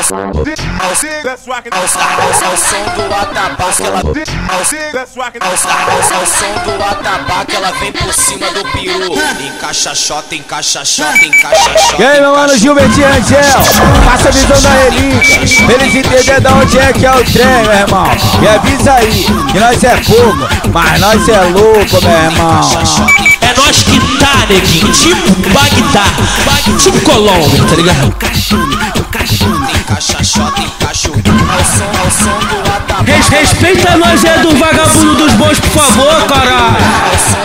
som do atabaque, ela ao som do atabaque, ela vem por cima do peru. Encaixa xota, encaixa xota, encaixa xota. E aí, meu mano Gilbertinho Angel, passa a visão da relíquia. Eles entendem de onde é que é o trem, meu irmão. E avisa aí, que nós é pouco, mas nós é louco, meu irmão. É nós que tá, neguinho, tipo Bagdá, tipo Colômbia, tá ligado? Encaixa xota, encaixa o som do atabaque. Respeita nós, é do vagabundo dos bons, por favor, caralho.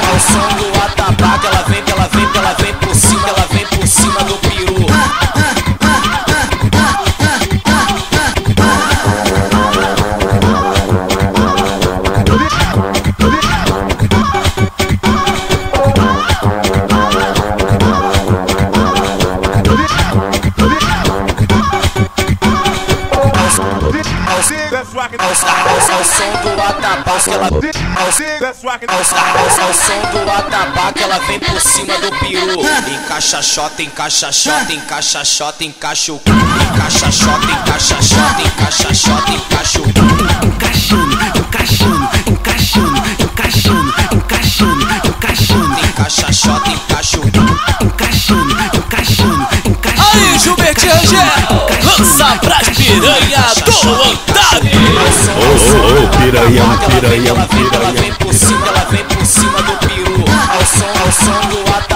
Ao som do atabaque, ela vem por cima, ela vem por cima do peru. Ao som do atabaque, ela ao som do atabaque, ela vem por cima do peru. Encaixa xota, encaixa xota, encaixa xota, encaixa o encaixa xota, encaixa xota, encaixa xota, encaixa o encaixa xota, encaixa o Aí, Gilbertinho Angel, lança pras piranha do Otávio. Ela vem por cima do peru. Ao som do atabaque.